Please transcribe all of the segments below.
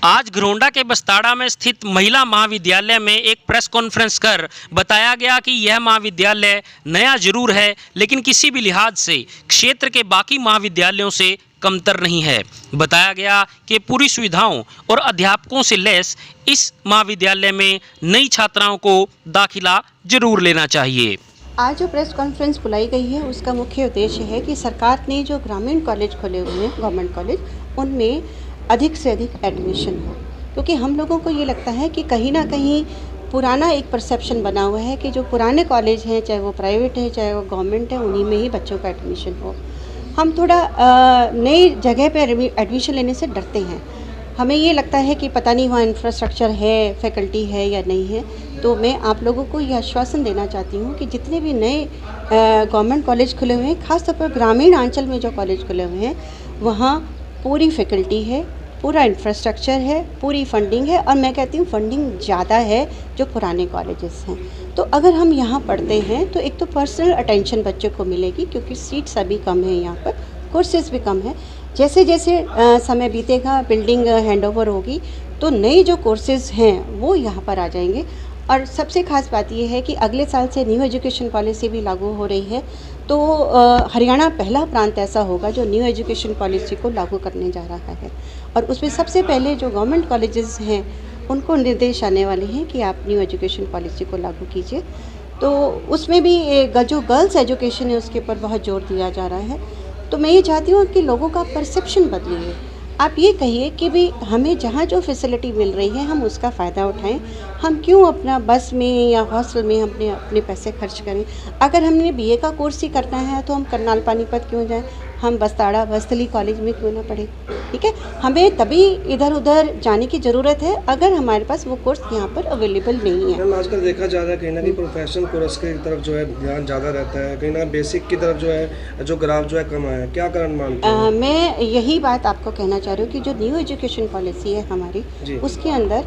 आज घरोंडा के बस्ताड़ा में स्थित महिला महाविद्यालय में एक प्रेस कॉन्फ्रेंस कर बताया गया कि यह महाविद्यालय नया जरूर है, लेकिन किसी भी लिहाज से क्षेत्र के बाकी महाविद्यालयों से कमतर नहीं है। बताया गया कि पूरी सुविधाओं और अध्यापकों से लैस इस महाविद्यालय में नई छात्राओं को दाखिला जरूर लेना चाहिए। आज जो प्रेस कॉन्फ्रेंस बुलाई गई है उसका मुख्य उद्देश्य है कि सरकार ने जो ग्रामीण कॉलेज खोले हुए हैं, गवर्नमेंट कॉलेज, उनमें अधिक से अधिक एडमिशन हो, क्योंकि हम लोगों को ये लगता है कि कहीं ना कहीं पुराना एक परसेप्शन बना हुआ है कि जो पुराने कॉलेज हैं, चाहे वो प्राइवेट है चाहे वो गवर्नमेंट है, उन्हीं में ही बच्चों का एडमिशन हो। हम थोड़ा नई जगह पे एडमिशन लेने से डरते हैं। हमें ये लगता है कि पता नहीं वहाँ इंफ्रास्ट्रक्चर है, फैकल्टी है या नहीं है। तो मैं आप लोगों को यह आश्वासन देना चाहती हूँ कि जितने भी नए गवर्नमेंट कॉलेज खुले हुए हैं, खासतौर पर ग्रामीण अंचल में जो कॉलेज खुले हुए हैं, वहाँ पूरी फैकल्टी है, पूरा इंफ्रास्ट्रक्चर है, पूरी फंडिंग है, और मैं कहती हूँ फंडिंग ज़्यादा है जो पुराने कॉलेजेस हैं। तो अगर हम यहाँ पढ़ते हैं तो एक तो पर्सनल अटेंशन बच्चों को मिलेगी, क्योंकि सीट्स अभी कम है, यहाँ पर कोर्सेज भी कम है। जैसे जैसे समय बीतेगा, बिल्डिंग हैंडओवर होगी, तो नए जो कोर्सेज हैं वो यहाँ पर आ जाएंगे। और सबसे खास बात यह है कि अगले साल से न्यू एजुकेशन पॉलिसी भी लागू हो रही है। तो हरियाणा पहला प्रांत ऐसा होगा जो न्यू एजुकेशन पॉलिसी को लागू करने जा रहा है, और उसमें सबसे पहले जो गवर्नमेंट कॉलेजेस हैं उनको निर्देश आने वाले हैं कि आप न्यू एजुकेशन पॉलिसी को लागू कीजिए। तो उसमें भी जो गर्ल्स एजुकेशन है उसके ऊपर बहुत जोर दिया जा रहा है। तो मैं ये चाहती हूँ कि लोगों का परसेप्शन बदलिए। आप ये कहिए कि भी हमें जहाँ जो फैसिलिटी मिल रही है हम उसका फ़ायदा उठाएं। हम क्यों अपना बस में या हॉस्टल में अपने पैसे खर्च करें। अगर हमने बीए का कोर्स ही करना है तो हम करनाल पानीपत क्यों जाएं, हम बस्ताड़ा बस्तली कॉलेज में क्यों ना पढ़ें। ठीक है, हमें तभी इधर उधर जाने की ज़रूरत है अगर हमारे पास वो कोर्स यहाँ पर अवेलेबल नहीं है। मैम, आजकल देखा जा रहा है कहीं ना कहीं प्रोफेशनल कोर्स की तरफ जो है ध्यान ज़्यादा रहता है, कहीं ना बेसिक की तरफ जो है जो ग्राफ जो है कम है। क्या कारण मानते हैं? मैं यही बात आपको कहना चाह रही हूँ कि जो न्यू एजुकेशन पॉलिसी है हमारी, उसके अंदर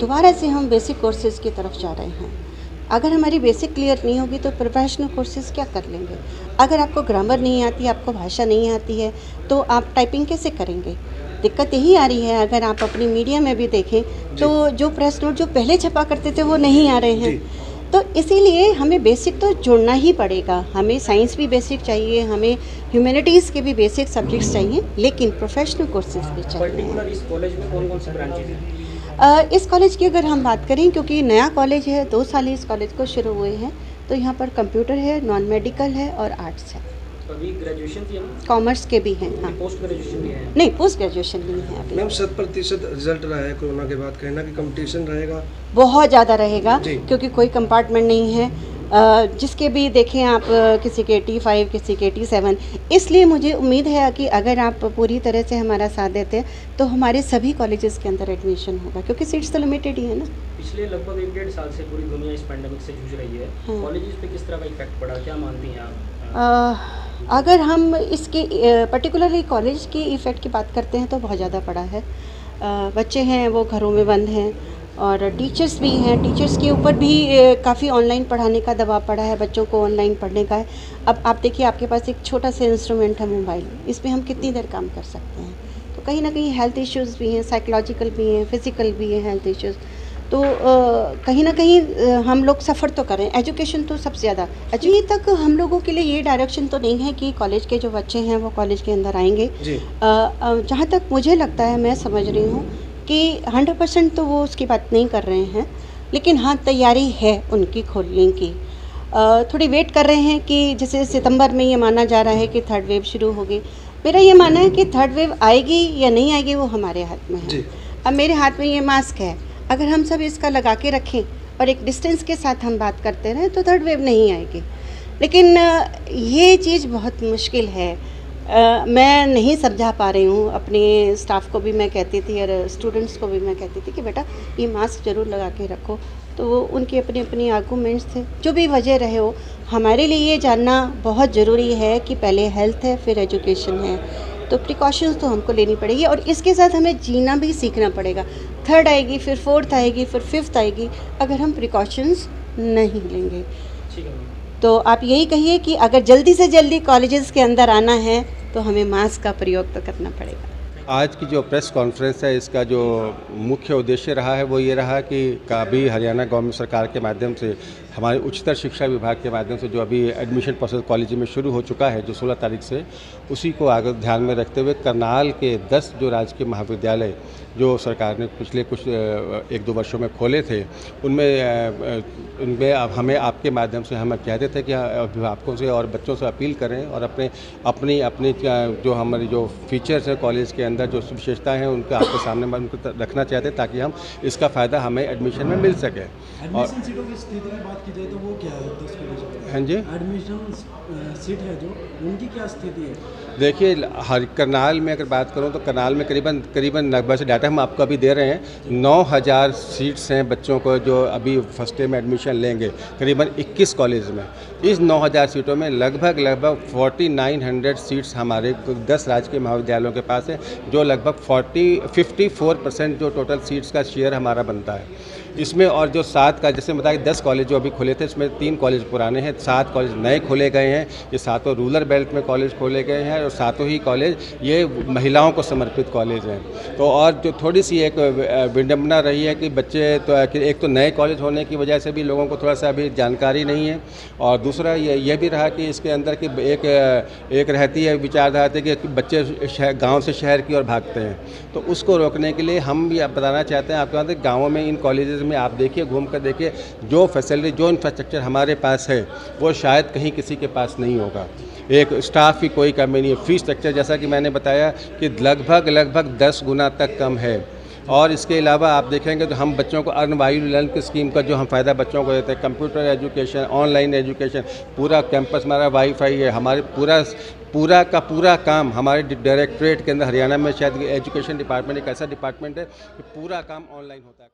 दोबारा से हम बेसिक कोर्सेज की तरफ जा रहे हैं। अगर हमारी बेसिक क्लियर नहीं होगी तो प्रोफेशनल कोर्सेज क्या कर लेंगे। अगर आपको ग्रामर नहीं आती, आपको भाषा नहीं आती है, तो आप टाइपिंग कैसे करेंगे। दिक्कत यही आ रही है। अगर आप अपनी मीडिया में भी देखें तो जो प्रेस नोट जो पहले छपा करते थे वो नहीं आ रहे हैं। तो इसीलिए हमें बेसिक तो जोड़ना ही पड़ेगा। हमें साइंस भी बेसिक चाहिए, हमें ह्यूमैनिटीज़ के भी बेसिक सब्जेक्ट्स चाहिए, लेकिन प्रोफेशनल कोर्सेज भी चाहिए। इस कॉलेज में कौन कौन सी ब्रांचेज हैं? इस कॉलेज की अगर हम बात करें, क्योंकि नया कॉलेज है, 2 साल ही इस कॉलेज को शुरू हुए हैं, तो यहाँ पर कंप्यूटर है, नॉन मेडिकल है और आर्ट्स है। अभी ग्रेजुएशन थी ना? कॉमर्स के भी हैं। हाँ, पोस्ट ग्रेजुएशन भी है? नहीं, पोस्ट ग्रेजुएशन नहीं है अभी। मैम, 100% रिजल्ट रहा है कोरोना के बाद, कहना कि कंपटीशन रहेगा बहुत ज़्यादा रहेगा, क्योंकि कोई कंपार्टमेंट नहीं है। जिसके भी देखें आप, किसी के 85, किसी के 87। इसलिए मुझे उम्मीद है कि अगर आप पूरी तरह से हमारा साथ देते हैं तो हमारे सभी कॉलेजेस के अंदर एडमिशन होगा, क्योंकि सीट्स तो लिमिटेड ही है ना। पिछले लगभग 1-1.5 साल से पूरी दुनिया इस पैंडेमिक से जूझ रही है। कॉलेजेस पे किस तरह का इफेक्ट पड़ा, क्या मानती हैं आप? अगर हम इसकी पर्टिकुलरली कॉलेज की इफ़ेक्ट की बात करते हैं तो बहुत ज़्यादा पड़ा है। बच्चे हैं वो घरों में बंद हैं, और टीचर्स भी हैं। टीचर्स के ऊपर भी काफ़ी ऑनलाइन पढ़ाने का दबाव पड़ा है, बच्चों को ऑनलाइन पढ़ने का है। अब आप देखिए, आपके पास एक छोटा सा इंस्ट्रूमेंट है मोबाइल, इसमें हम कितनी देर काम कर सकते हैं। तो कहीं ना कहीं हेल्थ इश्यूज़ भी हैं, साइकोलॉजिकल भी हैं, फिज़िकल भी हैं हेल्थ इश्यूज़। तो कहीं ना कहीं हम लोग सफ़र तो करें। एजुकेशन तो सबसे ज़्यादा, अभी तक हम लोगों के लिए ये डायरेक्शन तो नहीं है कि कॉलेज के जो बच्चे हैं वो कॉलेज के अंदर आएंगे। जहाँ तक मुझे लगता है, मैं समझ रही हूँ कि 100% तो वो उसकी बात नहीं कर रहे हैं, लेकिन हाँ, तैयारी है उनकी खोलने की। थोड़ी वेट कर रहे हैं कि जैसे सितंबर में ये माना जा रहा है कि थर्ड वेव शुरू होगी। मेरा ये मानना है कि थर्ड वेव आएगी या नहीं आएगी वो हमारे हाथ में है। अब मेरे हाथ में ये मास्क है, अगर हम सब इसका लगा के रखें और एक डिस्टेंस के साथ हम बात करते रहें तो थर्ड वेव नहीं आएगी। लेकिन ये चीज़ बहुत मुश्किल है। मैं नहीं समझा पा रही हूँ। अपने स्टाफ को भी मैं कहती थी और स्टूडेंट्स को भी मैं कहती थी कि बेटा ये मास्क ज़रूर लगा के रखो। तो वो उनके अपने अपने आर्गूमेंट्स थे, जो भी वजह रहे हो। हमारे लिए ये जानना बहुत ज़रूरी है कि पहले हेल्थ है, फिर एजुकेशन है। तो प्रिकॉशंस तो हमको लेनी पड़ेगी, और इसके साथ हमें जीना भी सीखना पड़ेगा। थर्ड आएगी, फिर फोर्थ आएगी, फिर फिफ्थ आएगी, अगर हम प्रिकॉशंस नहीं लेंगे। तो आप यही कहिए कि अगर जल्दी से जल्दी कॉलेजेस के अंदर आना है तो हमें मास्क का प्रयोग तो करना पड़ेगा। आज की जो प्रेस कॉन्फ्रेंस है, इसका जो मुख्य उद्देश्य रहा है वो ये रहा कि अभी हरियाणा गवर्नमेंट सरकार के माध्यम से हमारे उच्चतर शिक्षा विभाग के माध्यम से जो अभी एडमिशन प्रोसेस कॉलेज में शुरू हो चुका है, जो 16 तारीख से, उसी को आगे ध्यान में रखते हुए करनाल के 10 जो राजकीय महाविद्यालय जो सरकार ने पिछले कुछ 1-2 वर्षों में खोले थे, उनमें अब हमें आपके माध्यम से हम कहते थे कि अभिभावकों से और बच्चों से अपील करें और अपनी जो हमारी जो फीचर्स हैं कॉलेज के अंदर, जो विशेषताएं हैं, उनको आपके सामने उनको रखना चाहते हैं ताकि हम इसका फ़ायदा हमें एडमिशन में मिल सके। और एडमिशन सीटों की स्थिति की बात की जाए तो वो क्या है 10 कॉलेज? हाँ जी, एडमिशन सीट है जो, उनकी क्या स्थिति है? देखिए, हर करनाल में अगर बात करूं तो करनाल में करीबन लगभग से डाटा हम आपको अभी दे रहे हैं, 9000 सीट्स हैं बच्चों को जो अभी फर्स्ट ईयर में एडमिशन लेंगे करीबन 21 कॉलेज में। इस 9000 सीटों में लगभग 4900 सीट्स हमारे 10 राजकीय महाविद्यालयों के पास है, जो लगभग 54% जो टोटल सीट्स का शेयर हमारा बनता है इसमें। और जो 7 का जैसे बताया 10 कॉलेज जो अभी खुले थे, इसमें 3 कॉलेज पुराने हैं, 7 कॉलेज नए खोले गए हैं। ये 7 रूरल बेल्ट में कॉलेज खोले गए हैं और 7 ही कॉलेज ये महिलाओं को समर्पित कॉलेज हैं। तो और जो थोड़ी सी एक विडंबना रही है कि बच्चे तो एक तो नए कॉलेज होने की वजह से भी लोगों को थोड़ा सा अभी जानकारी नहीं है, और दूसरा ये भी रहा कि इसके अंदर की एक रहती है विचारधारा कि बच्चे गाँव से शहर की ओर भागते हैं। तो उसको रोकने के लिए हम भी बताना चाहते हैं आपके गाँवों में इन कॉलेजेस में आप देखिए, घूम कर देखिए, जो फैसिलिटी जो इंफ्रास्ट्रक्चर हमारे पास है वो शायद कहीं किसी के पास नहीं होगा। एक स्टाफ की कोई कमी नहीं है। फीस स्ट्रक्चर जैसा कि मैंने बताया कि लगभग 10 गुना तक कम है। और इसके अलावा आप देखेंगे तो हम बच्चों को अर्न वायु लर्न की स्कीम का जो हम फ़ायदा बच्चों को देते हैं, कंप्यूटर एजुकेशन, ऑनलाइन एजुकेशन, पूरा कैंपस हमारा वाईफाई है, हमारे पूरा काम हमारे डायरेक्टरेट के अंदर हरियाणा में शायद एजुकेशन डिपार्टमेंट एक ऐसा डिपार्टमेंट है कि पूरा काम ऑनलाइन होता है।